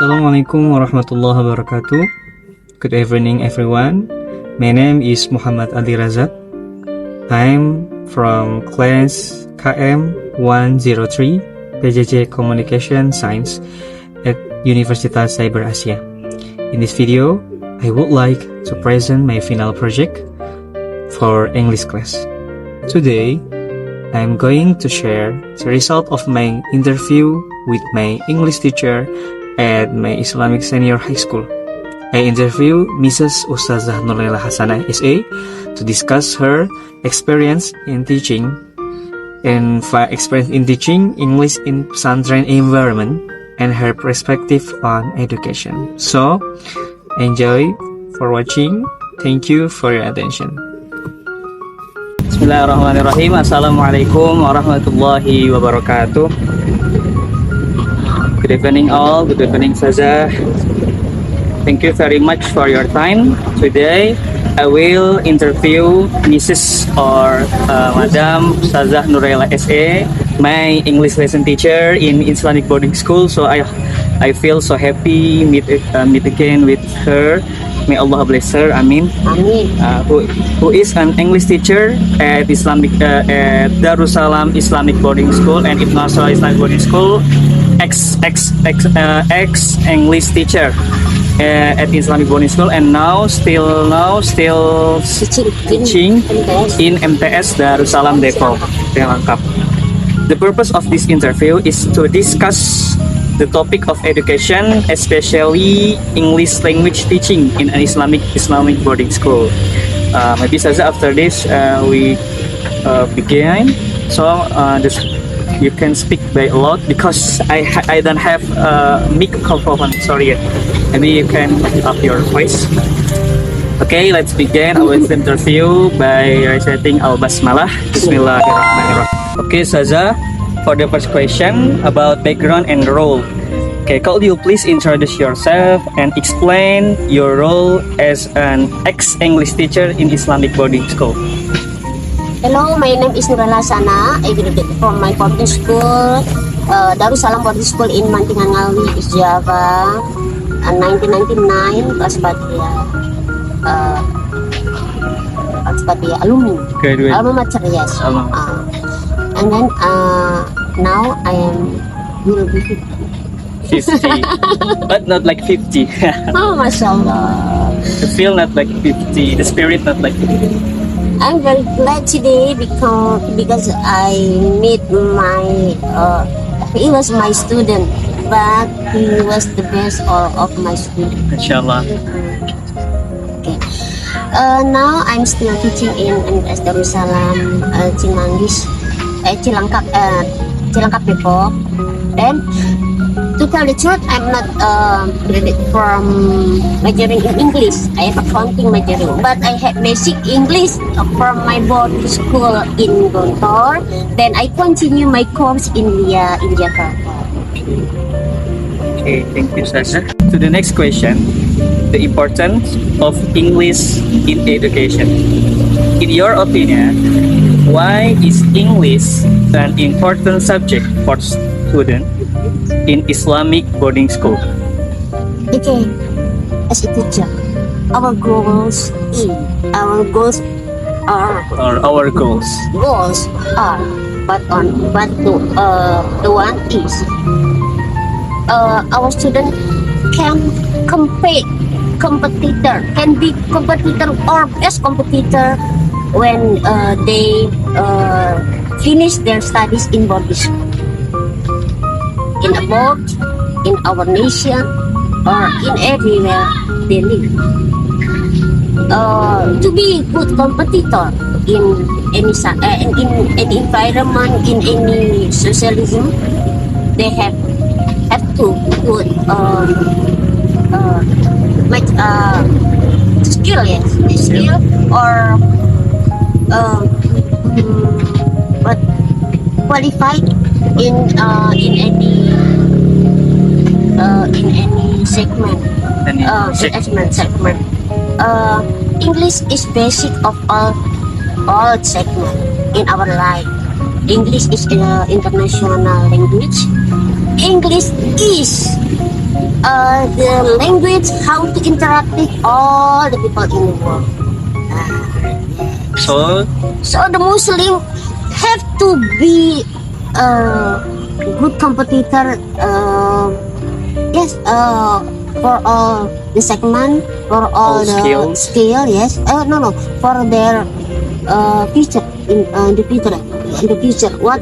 Assalamualaikum warahmatullahi wabarakatuh. Good evening everyone. My name is Muhammad Ali Razak. I'm from class KM 103 PJJ Communication Science at Universitas Cyber Asia. In this video, I would like to present my final project for English class. Today, I'm going to share the result of my interview with my English teacher at my Islamic Senior High School. I interviewed Mrs. Ustazah Nurlela Hasanah SA to discuss her experience in teaching English in pesantren environment and her perspective on education. So, enjoy for watching. Thank you for your attention. Bismillahirrahmanirrahim. Assalamualaikum warahmatullahi wabarakatuh. Good evening all, good evening Ustazah. Thank you very much for your time. Today I will interview Mrs. or Madam Ustazah Nurlela SA, my English lesson teacher in Islamic boarding school. So I feel so happy meet again with her. May Allah bless her. Amin. Amin. Who is an English teacher at at Darussalam Islamic Boarding School and Ibn Asal Islamic Boarding School. Ex English teacher at Islamic Boarding School, and now still teaching in MTS Darussalam Depok. Lengkap. The purpose of this interview is to discuss the topic of education, especially English language teaching in an Islamic boarding school. Maybe Saza after this we begin. So you can speak by a lot because I don't have a microphone. Sorry. Maybe you can up your voice. Okay, let's begin our interview by reciting Al-Basmalah. Bismillahirrahmanirrahim. Okay, Saza. For the first question about background and role. Okay, could you please introduce yourself and explain your role as an ex-English teacher in Islamic boarding school? Hello, my name is Nurlela Hasanah. I graduated from my boarding school, Darussalam Boarding School in Mantingan Ngawi, East Java, 1999, kelas 4 ya. Kelas 4 ya, alumni. Graduate. Alma mater, yes. And then now I will be 50. But not like 50. Oh, mashallah. The feel not like 50, the spirit not like 50. I'm very glad today because I meet he was my student, but he was the best of my student. Inshallah. Okay. Now I'm still teaching in MTS Darussalam Cimanggis, Cilangkap Depok. And to tell the truth, I'm not graduate from majoring in English. I have accounting majoring, but I had basic English from my boarding school in Gontor. Then I continue my course in Jakarta. Okay, thank you, Sasha. To the next question, the importance of English in education. In your opinion, why is English an important subject for students in Islamic boarding school? Okay, as a teacher, our goals are the one is our student can be competitor or best competitor when they finish their studies in boarding school, in abroad, in our nation, or in everywhere they live. To be good competitor in any environment, in any socialism, they have to put skill or but qualified in any segment. English is basic of all segment in our life. English is an international language. English is the language how to interact with all the people in the world. So So the Muslim have to be a good competitor. Yes, for all the segment, for all All the skills. skill. Yes, no, for their future in the future. In the future, what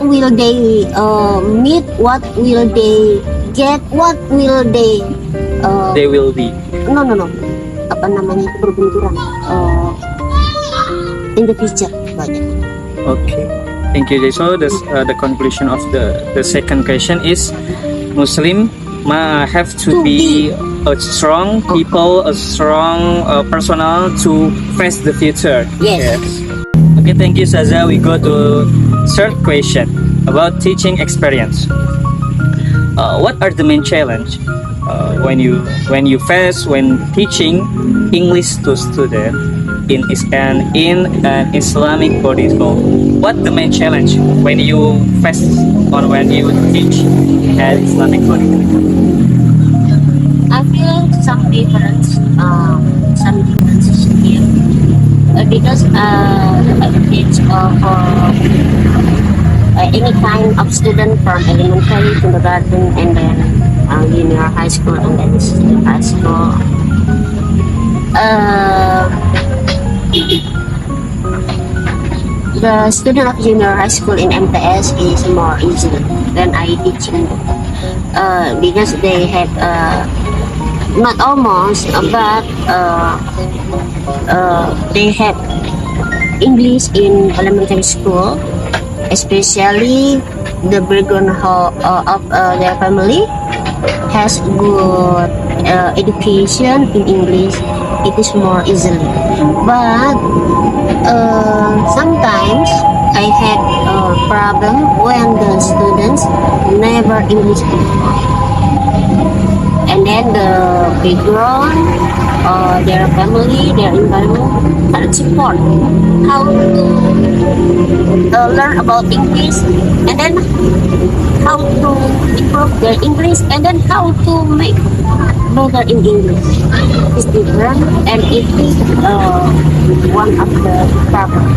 will they meet? What will they get? What will they? they will be. No. Apa namanya itu berbenturan? In the future, banyak. Okay. Thank you. So the conclusion of the second question is Muslim have to be a strong people, a strong personal to face the future. Yes. Okay, thank you, Saza. We go to third question about teaching experience. What are the main challenge when you face when teaching English to student in an Islamic boarding school? What the main challenge when you face or when you teach at Islamic boarding school? I feel some difference here because I teach for any kind of student from elementary, kindergarten, and then junior high school, and then senior high school. The student of junior high school in MTS is more easy than I teaching because they have not almost but they have English in elementary school, especially the background of their family has good education in English. It is more easily, but sometimes I had a problem when the students never English before, and then the background, their family, their environment cannot support how to learn about English, and then how to improve their English, and then how to make better in English. It's different, and it is one of the problems.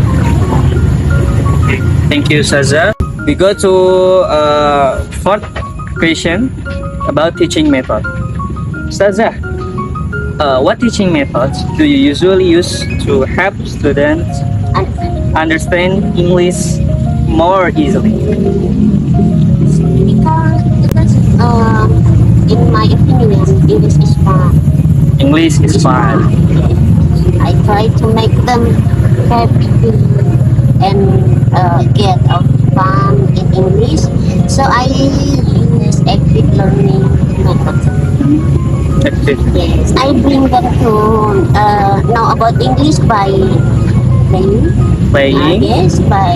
Thank you, Saza. We go to fourth question about teaching method. Saza, what teaching methods do you usually use to help students understand English more easily? Because in my opinion, English is fun. English is fun. I try to make them happy and get a fun in English. So I use active learning method. Yes, I bring them to know about English by playing. Playing, Yes, by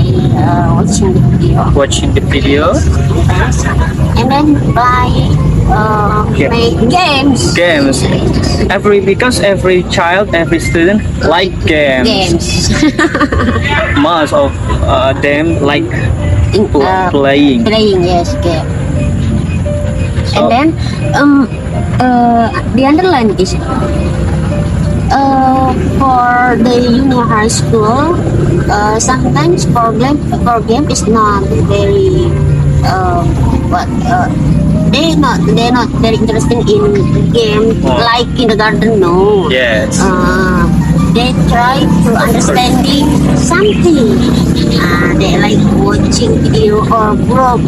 watching the video. watching the video, And then by make games. games. Because every child, every student like games. Games. Most of them like In, playing. playing, yes, game. So- And then the underline is for the junior high school. Sometimes program is not very they're not very interesting in game Oh. like kindergarten. No. Yes. They try to understanding something. They like watching video or group,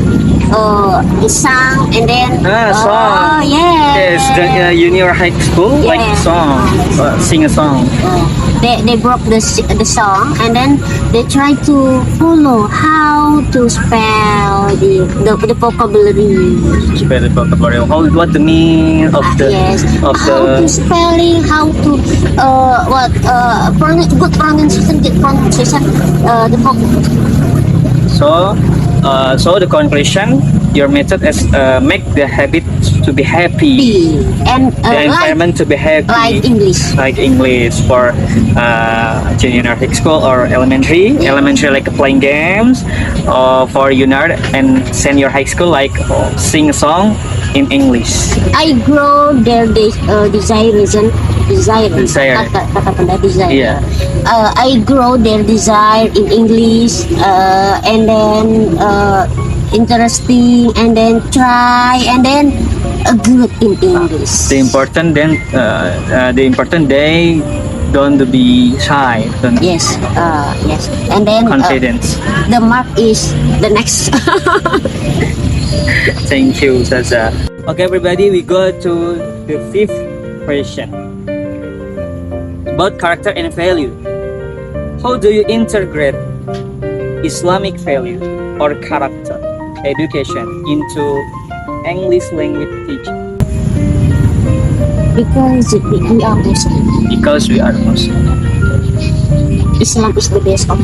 the song, and then Song. yes, Yes, the junior high school like Yeah. song, sing a song. They broke the song, and then they try to follow how to spell the vocabulary. Spell the vocabulary. What the meaning of the Yes, of how to the spelling, how to good pronunciation, the vocabulary. so the conclusion your method is make the habit to be happy, And the like environment to be happy, like English. like English for junior high school or elementary. Elementary like playing games, or for junior and senior high school like sing a song in English. I grow their desire. Desire. Kata benda desire. Yeah. I grow their desire in English, and then interesting, and then try, and then good in English. The important they don't be shy, don't Yes, yes, and then confidence. the mark is the next. Thank you, Zaza. Okay, everybody, we go to the fifth question about character and value. How do you integrate Islamic value or character education into English language teaching? Because we are Muslim. Because we are Muslim. Islam is the best of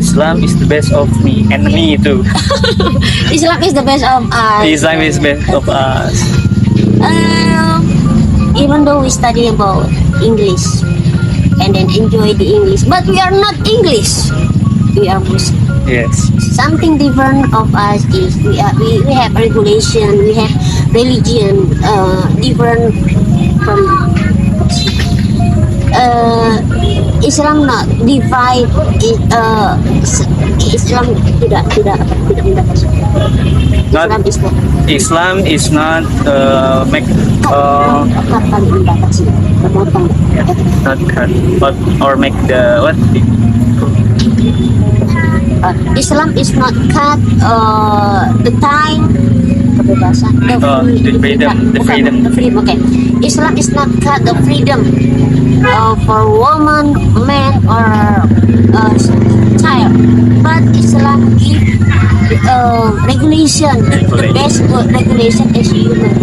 Islam is the best of me and me too. Islam is the best of us. Islam is best of us. Even though we study about English and then enjoy the English, but we are not English. We are Muslim. Yes. Something different of us is we have regulation, we have religion, different from Islam not divide. Islam tidak membatasi. Not- Islam is not Islam is not make akan membatasi, memotong. not cut but or make the what? Islam is not cut the time, kebebasan, The freedom, the freedom. the freedom. Okay, Islam is not cut the freedom for woman, man, or child, but Islam give regulation. The best regulation is human.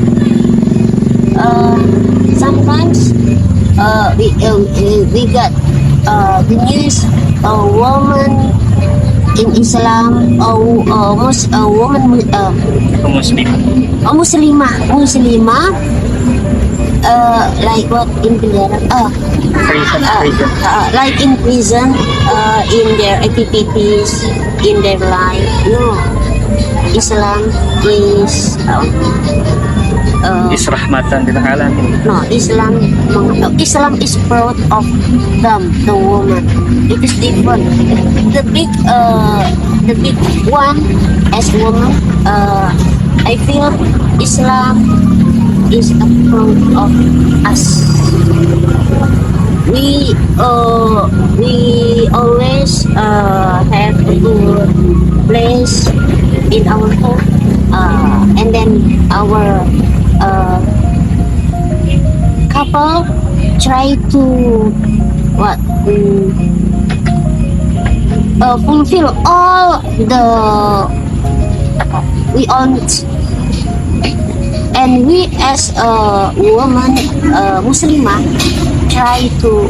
Sometimes we got the news woman in Islam, woman Muslimah, like what in penjara, like in prison, in their activities, in their life. No, Islam is Is rahmatan lil alamin. no, Islam is proud of them, the woman. It is different. The big one as woman. I feel Islam is proud of us. We always have a good place in our home, and then our couple try to fulfill all the we want, and we as a woman Muslimah try to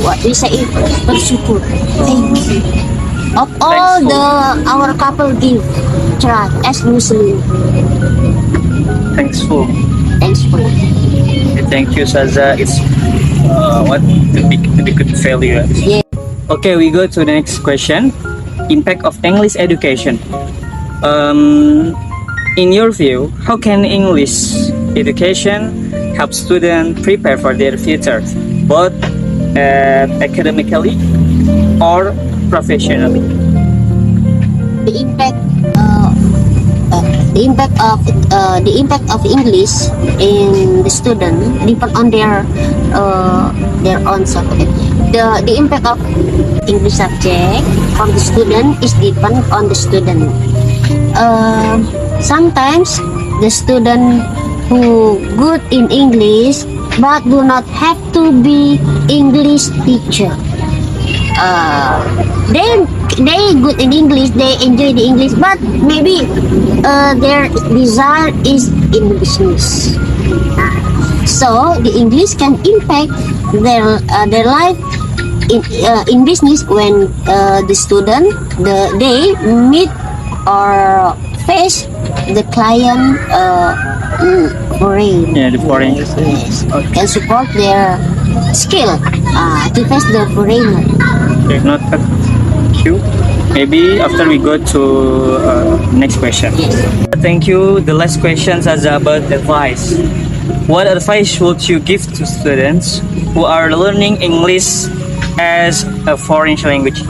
bersyukur, thank you of all Thankful. our couple give, try as Muslim. Thankful. Thanks for Thank you, Saza. It's what the big good value. Yeah. Okay, we go to the next question. Impact of English education. In your view, how can English education help students prepare for their future, both academically or professionally? the impact of English in the student depend on their own subject. The impact of English subject from the student is depend on the student. Sometimes the student who good in English but do not have to be English teacher. They good in English, they enjoy the English, but maybe their desire is in business. So the English can impact their life in business when the student they meet or face the client foreign. Yeah, the foreign. Yes, can support their skill to face the foreigner. Okay, not that cute. Maybe after we go to next question. Yes. Thank you. The last question is about advice. What advice would you give to students who are learning English as a foreign language?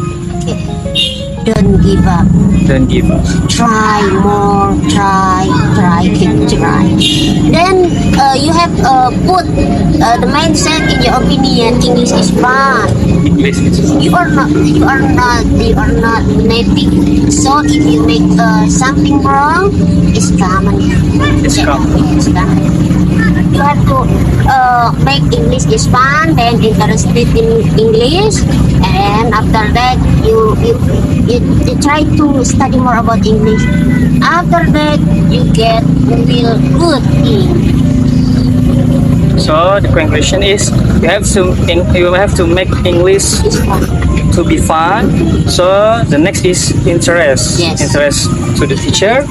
Don't give up. Don't give up. Try more. Keep try. Then you have put the mindset in your opinion. English is fun. English is You are not native. So if you make something wrong, it's common. It's common. It's common. You have to make English is fun, then interested in English, and after that you try to study more about English. After that you get real good in. So the conclusion is you have to make English It's fun. to be fun. So the next is interest. Yes. Interest to the teacher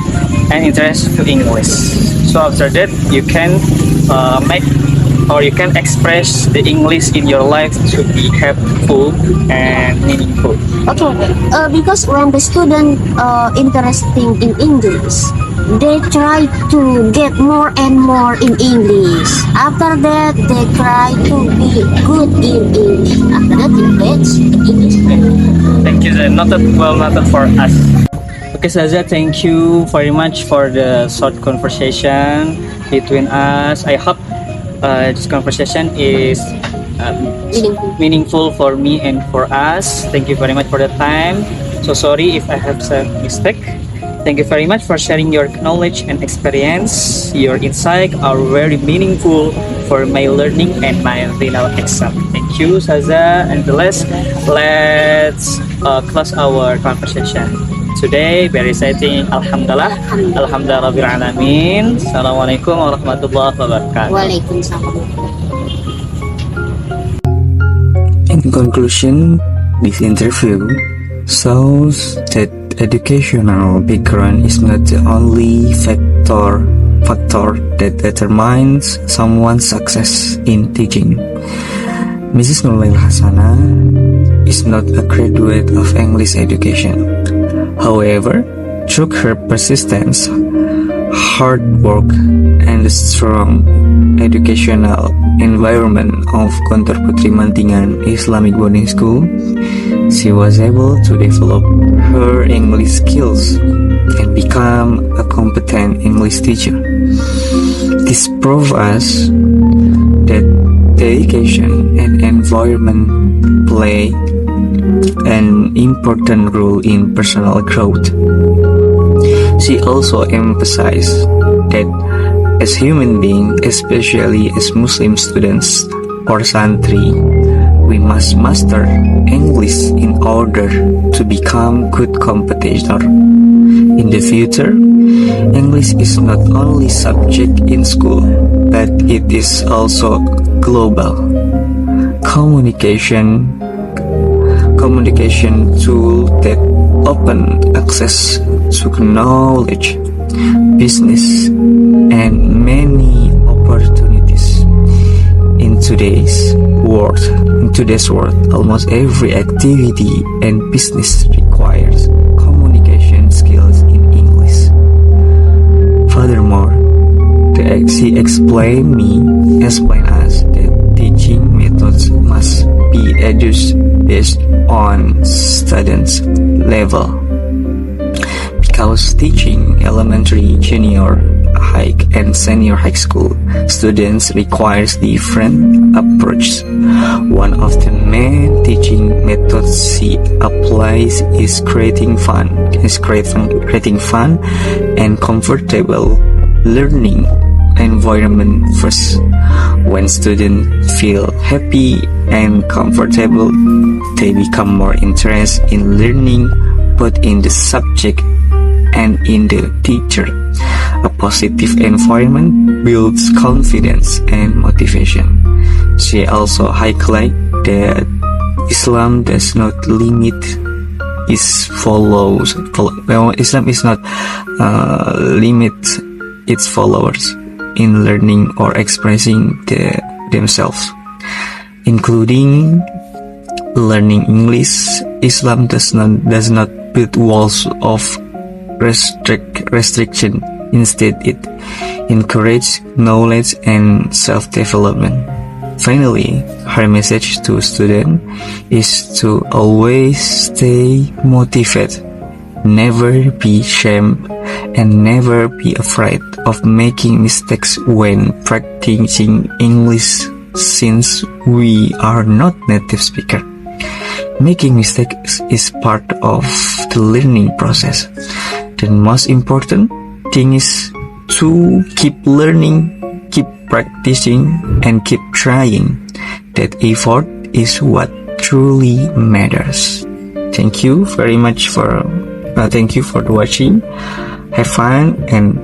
and interest to English. So after that you can make or you can express the English in your life to be helpful and meaningful. Okay, because when the student interesting in English, they try to get more and more in English. After that, they try to be good in English. After that, they get English. Thank you. Noted for us. Okay, Saza, thank you very much for the short conversation between us. I hope this conversation is meaningful for me and for us. Thank you very much for the time. So sorry if I have said mistake. Thank you very much for sharing your knowledge and experience. Your insight are very meaningful for my learning and my final exam. Thank you, Saza. And let's close our conversation today by reciting Alhamdulillah. Alhamdulillah Rabbil Alamin. Assalamualaikum warahmatullahi wabarakatuh. Waalaikumsalam. In conclusion, this interview shows that educational background is not the only factor that determines someone's success in teaching. Mrs. Nurlail Hasana is not a graduate of English education. However, through her persistence, hard work, and the strong educational environment of Gontor Putri Mantingan Islamic Boarding School, she was able to develop her English skills and become a competent English teacher. This proves us that dedication and environment play an important role in personal growth. She also emphasized that as human beings, especially as Muslim students or santri, we must master English in order to become good competitor. In the future, English is not only subject in school, but it is also global communication tool that open access to knowledge, business, and many opportunities. In today's world, almost every activity and business requires communication skills in English. Furthermore, she explained us that teaching methods must be adjusted based on students' level. Because teaching elementary, junior high, and senior high school students requires different approaches. One of the main teaching methods she applies is creating fun and comfortable learning environment first. When students feel happy and comfortable, they become more interested in learning both in the subject and in the teacher. A positive environment builds confidence and motivation. She also highlighted that Islam does not limit Islam is not limit its followers in learning or expressing themselves, including learning English. Islam does not build walls of restriction. Instead, it encourages knowledge and self-development. Finally, her message to students is to always stay motivated, never be ashamed, and never be afraid of making mistakes when practicing English, since we are not native speakers. Making mistakes is part of the learning process. The most important thing is to keep learning, keep practicing, and keep trying. That effort is what truly matters. Thank you very much for watching. Have fun and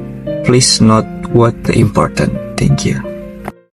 please note what the important. Thank you.